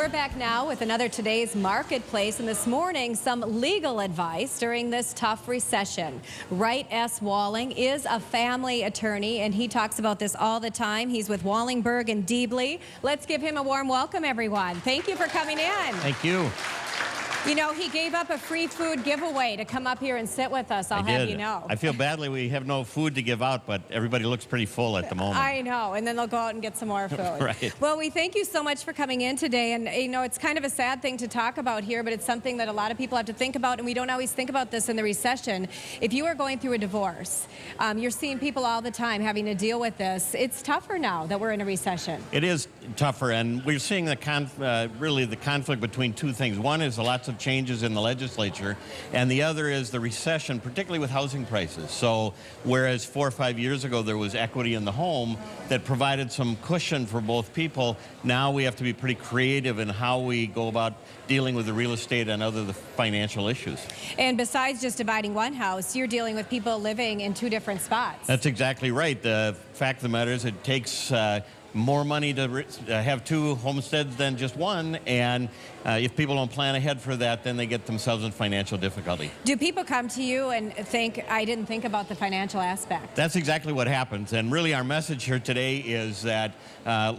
We're back now with another Today's Marketplace, and this morning some legal advice during this tough recession. Wright S. Walling is a family attorney, and he talks about this all the time. He's with Walling, Berg Debele. Let's give him a warm welcome, everyone. Thank you for coming in. Thank you. You know, he gave up a free food giveaway to come up here and sit with us, I'll have you know. I feel badly we have no food to give out, but everybody looks pretty full at the moment. I know, and then they'll go out and get some more food. Right. Well, we thank you so much for coming in today, and you know, it's kind of a sad thing to talk about here, but it's something that a lot of people have to think about, and we don't always think about this in the recession. If you are going through a divorce, you're seeing people all the time having to deal with this. It's tougher now that we're in a recession. It is tougher, and we're seeing really the conflict between two things. One is lots of changes in the legislature, and the other is the recession, particularly with housing prices. So whereas 4 or 5 years ago there was equity in the home that provided some cushion for both people, now we have to be pretty creative in how we go about dealing with the real estate and other financial issues. And besides just dividing one house, you're dealing with people living in two different spots. That's exactly right. The fact of the matter is it takes more money to have two homesteads than just one, and if people don't plan ahead for that, then they get themselves in financial difficulty. Do people come to you and think, I didn't think about the financial aspect? That's exactly what happens, and really our message here today is that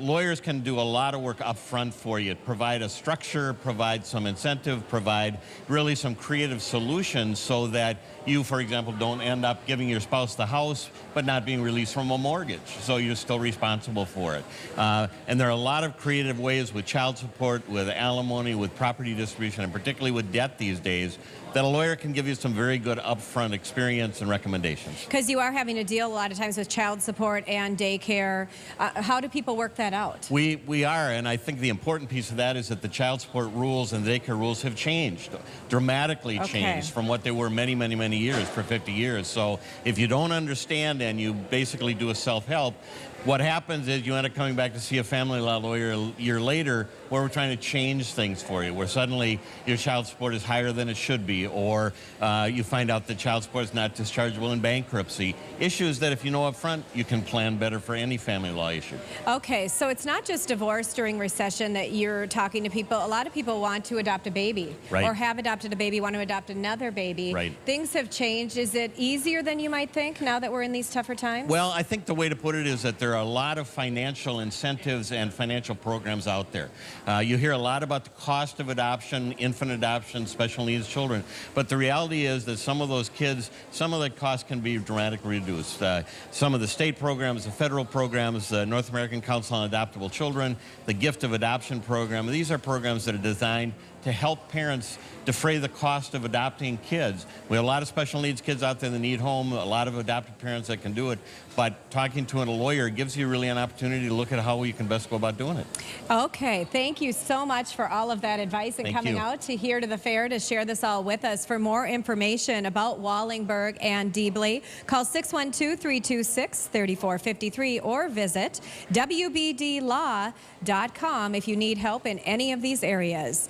lawyers can do a lot of work up front for you, provide a structure, provide some incentive, provide really some creative solutions so that you, for example, don't end up giving your spouse the house but not being released from a mortgage, so you're still responsible for it. And there are a lot of creative ways with child support, with alimony, with property distribution, and particularly with debt these days, that a lawyer can give you some very good upfront experience and recommendations. Because you are having to deal a lot of times with child support and daycare. How do people work that out? We are, and I think the important piece of that is that the child support rules and daycare rules have changed, dramatically changed from what they were many years, for 50 years. So if you don't understand and you basically do a self-help, what happens is you end up coming back to see a family law lawyer a year later where we're trying to change things for you, where suddenly your child support is higher than it should be, or you find out that child support is not dischargeable in bankruptcy. Issues that if you know up front, you can plan better for any family law issue. Okay, so it's not just divorce during recession that you're talking to people. A lot of people want to adopt a baby, or have adopted a baby, want to adopt another baby. Things have changed. Is it easier than you might think now that we're in these tougher times? Well, I think the way to put it is that there are a lot of financial incentives and financial programs out there. You hear a lot about the cost of adoption, infant adoption, special needs children, but the reality is that some of those kids, some of the costs can be dramatically reduced. Some of the state programs, the federal programs, the North American Council on Adoptable Children, the Gift of Adoption program, these are programs that are designed to help parents defray the cost of adopting kids. We have a lot of special needs kids out there that need home, a lot of adopted parents that can do it, but talking to a lawyer gives you really an opportunity to look at how you can best go about doing it. Okay, thank you so much for all of that advice and coming out to here to the fair to share this all with us. For more information about Walling, Berg Debele, call 612-326-3453 or visit wbdlaw.com if you need help in any of these areas.